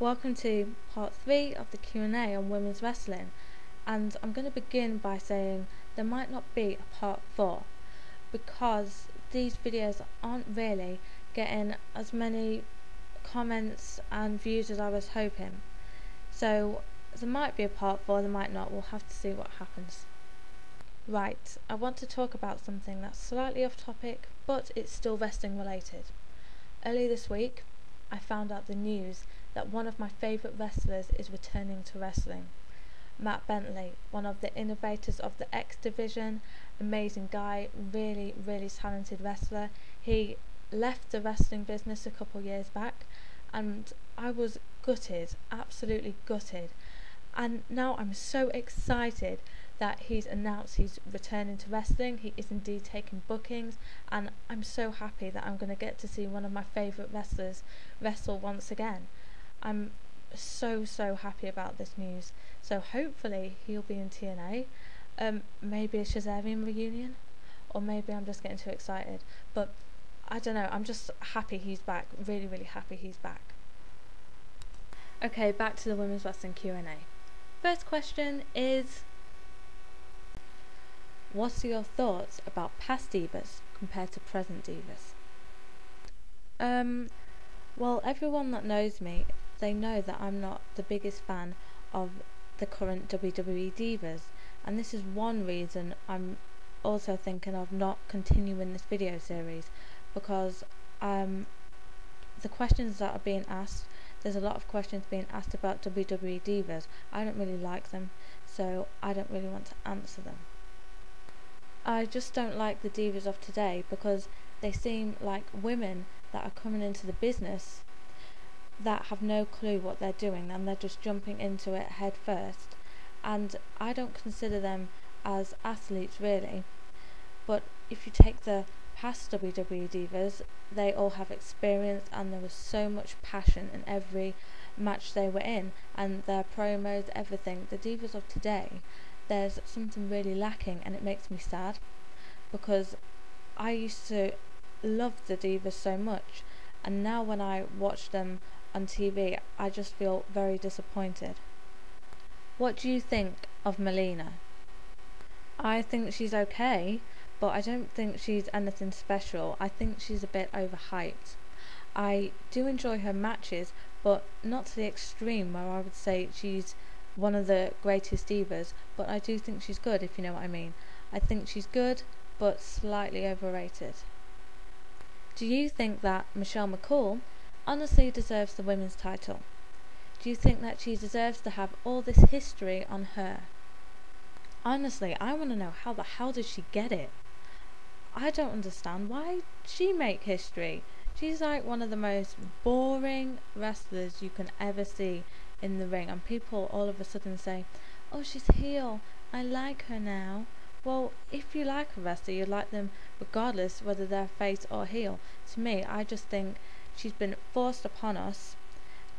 Welcome to part 3 of the Q&A on women's wrestling, and I'm going to begin by saying there might not be a part 4 because these videos aren't really getting as many comments and views as I was hoping. So there might be a part 4, there might not, we'll have to see what happens. Right, I want to talk about something that's slightly off topic, but it's still wrestling related. Early this week, I found out the news that one of my favourite wrestlers is returning to wrestling. Matt Bentley, one of the innovators of the X Division, amazing guy, really talented wrestler. He left the wrestling business a couple years back and I was gutted, absolutely gutted. And now I'm so excited that he's announced he's returning to wrestling. He is indeed taking bookings, and I'm so happy that I'm going to get to see one of my favourite wrestlers wrestle once again. I'm so happy about this news. So hopefully he'll be in TNA, maybe a Shazarian reunion, or maybe I'm just getting too excited. But I don't know, I'm just happy he's back, really happy he's back. Okay, back to the women's wrestling Q&A. First question is, what are your thoughts about past divas compared to present divas? Well, everyone that knows me, they know that I'm not the biggest fan of the current WWE divas, and this is one reason I'm also thinking of not continuing this video series, because the questions that are being asked, there's a lot of questions being asked about WWE divas. I don't really like them, so I don't really want to answer them. I just don't like the divas of today because they seem like women that are coming into the business that have no clue what they're doing and they're just jumping into it head first, and I don't consider them as athletes really. But if you take the past WWE divas, they all have experience and there was so much passion in every match they were in, and their promos, everything. The divas of today, there's something really lacking, and it makes me sad because I used to love the divas so much, and now when I watch them on TV I just feel very disappointed. What do you think of Melina? I think she's okay, but I don't think she's anything special. I think she's a bit overhyped. I do enjoy her matches, but not to the extreme where I would say she's one of the greatest divas, but I do think she's good, if you know what I mean. I think she's good, but slightly overrated. Do you think that Michelle McCool honestly deserves the women's title? Do you think that she deserves to have all this history on her? Honestly, I want to know, how the hell did she get it? I don't understand why she make history. She's like one of the most boring wrestlers you can ever see in the ring, and people all of a sudden say, oh, she's heel, I like her now. Well, if you like a wrestler, you like them regardless whether they're face or heel. To me, I just think she's been forced upon us,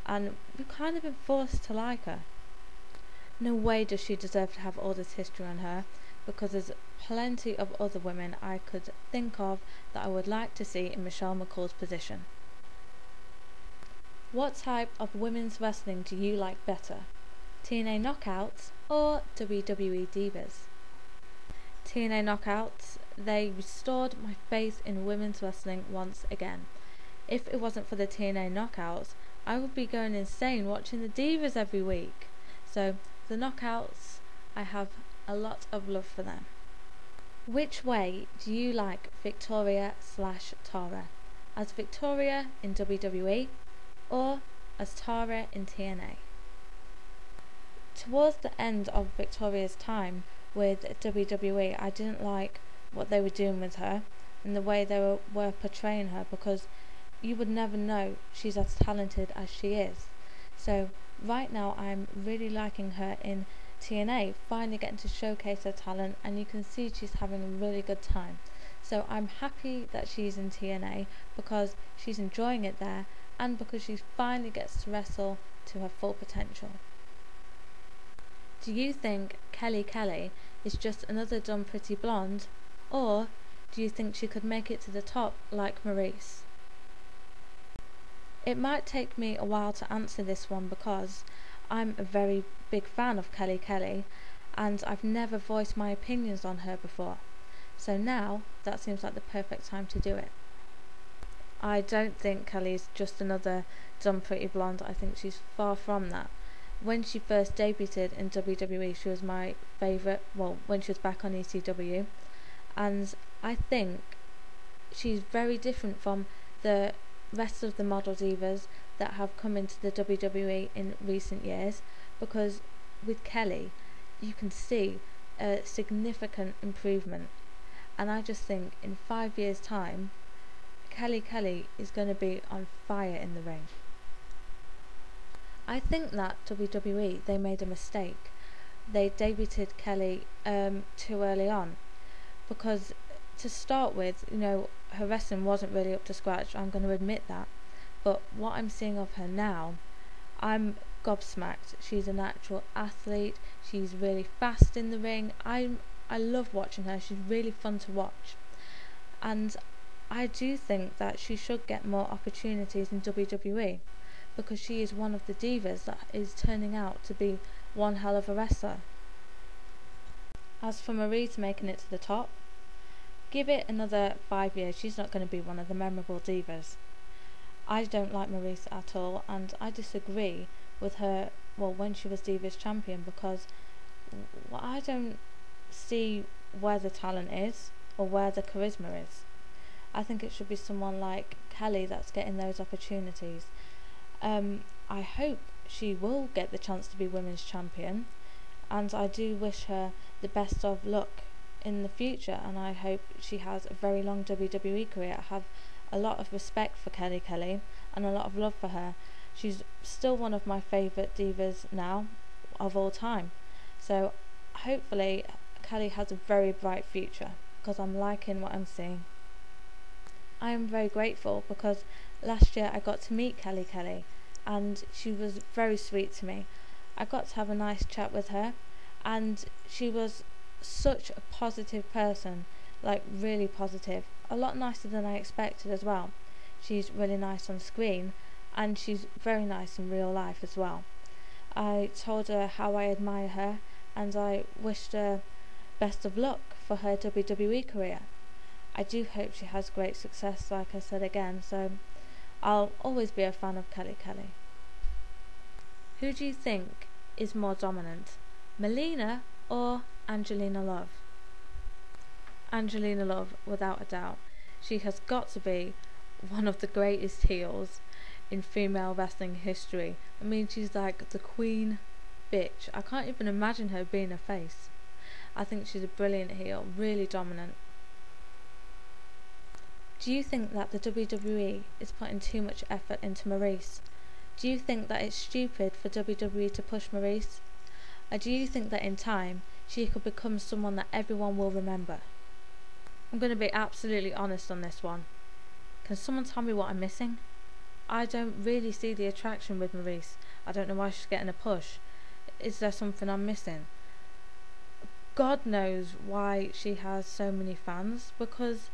and we've kind of been forced to like her. No way does she deserve to have all this history on her, because there's plenty of other women I could think of that I would like to see in Michelle McCool's position. What type of women's wrestling do you like better? TNA Knockouts or WWE Divas? TNA Knockouts, they restored my faith in women's wrestling once again. If it wasn't for the TNA Knockouts, I would be going insane watching the Divas every week. So the Knockouts, I have a lot of love for them. Which way do you like Victoria/Tara? As Victoria in WWE or as Tara in TNA? Towards the end of Victoria's time with WWE, I didn't like what they were doing with her and the way they were portraying her, because you would never know she's as talented as she is. So right now I'm really liking her in TNA, finally getting to showcase her talent, and you can see she's having a really good time. So I'm happy that she's in TNA because she's enjoying it there, and because she finally gets to wrestle to her full potential. Do you think Kelly Kelly is just another dumb pretty blonde, or do you think she could make it to the top like Maryse? It might take me a while to answer this one because I'm a very big fan of Kelly Kelly and I've never voiced my opinions on her before. So now that seems like the perfect time to do it. I don't think Kelly's just another dumb pretty blonde. I think she's far from that. When she first debuted in WWE, she was my favourite, well, when she was back on ECW, and I think she's very different from the rest of the model divas that have come into the WWE in recent years, because with Kelly you can see a significant improvement, and I just think in 5 years time Kelly Kelly is going to be on fire in the ring. I think that WWE, they made a mistake. They debuted Kelly too early on, because to start with, her wrestling wasn't really up to scratch, I'm going to admit that. But what I'm seeing of her now, I'm gobsmacked. She's a natural athlete, she's really fast in the ring. I love watching her, she's really fun to watch. And I do think that she should get more opportunities in WWE, because she is one of the divas that is turning out to be one hell of a wrestler. As for Maryse making it to the top, give it another 5 years, she's not going to be one of the memorable divas. I don't like Maryse at all, and I disagree with her, when she was Divas Champion, because I don't see where the talent is or where the charisma is. I think it should be someone like Kelly that's getting those opportunities. I hope she will get the chance to be Women's Champion, and I do wish her the best of luck in the future, and I hope she has a very long WWE career. I have a lot of respect for Kelly Kelly and a lot of love for her. She's still one of my favourite divas now of all time, so hopefully Kelly has a very bright future, because I'm liking what I'm seeing. I am very grateful because last year I got to meet Kelly Kelly and she was very sweet to me. I got to have a nice chat with her, and she was such a positive person, like really positive, a lot nicer than I expected as well. She's really nice on screen and she's very nice in real life as well. I told her how I admire her and I wished her best of luck for her WWE career. I do hope she has great success, like I said again, so I'll always be a fan of Kelly Kelly. Who do you think is more dominant, Melina or Angelina Love? Angelina Love, without a doubt. She has got to be one of the greatest heels in female wrestling history. I mean, she's like the queen bitch. I can't even imagine her being a face. I think she's a brilliant heel, really dominant. Do you think that the WWE is putting too much effort into Maryse? Do you think that it's stupid for WWE to push Maryse? Or do you think that in time she could become someone that everyone will remember? I'm going to be absolutely honest on this one. Can someone tell me what I'm missing? I don't really see the attraction with Maryse. I don't know why she's getting a push. Is there something I'm missing? God knows why she has so many fans, because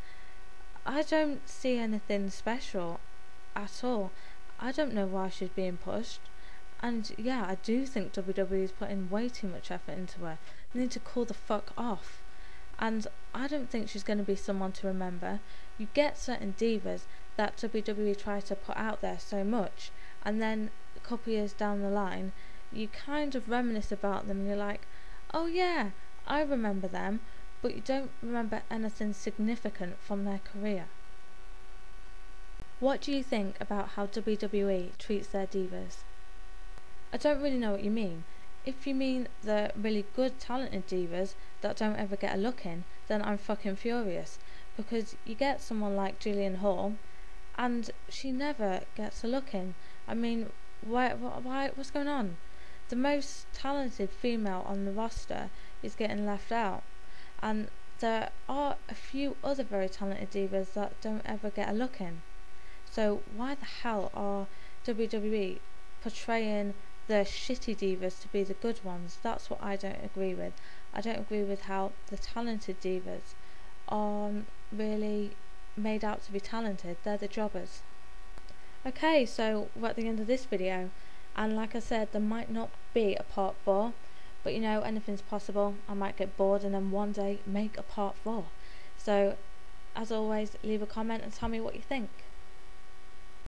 I don't see anything special at all. I don't know why she's being pushed. And yeah, I do think WWE is putting way too much effort into her. They need to call the fuck off. And I don't think she's going to be someone to remember. You get certain divas that WWE tries to put out there so much, and then a couple years down the line you kind of reminisce about them and you're like, oh yeah, I remember them, but you don't remember anything significant from their career. What do you think about how WWE treats their divas? I don't really know what you mean. If you mean the really good talented divas that don't ever get a look in, then I'm fucking furious, because you get someone like Jillian Hall and she never gets a look in. I mean, what's going on? The most talented female on the roster is getting left out, and there are a few other very talented divas that don't ever get a look in. So why the hell are WWE portraying the shitty divas to be the good ones? That's what I don't agree with. I don't agree with how the talented divas aren't really made out to be talented. They're the jobbers. Okay, so we're at the end of this video, and like I said, there might not be a part 4, but you know, anything's possible. I might get bored and then one day make a part 4. So as always, leave a comment and tell me what you think.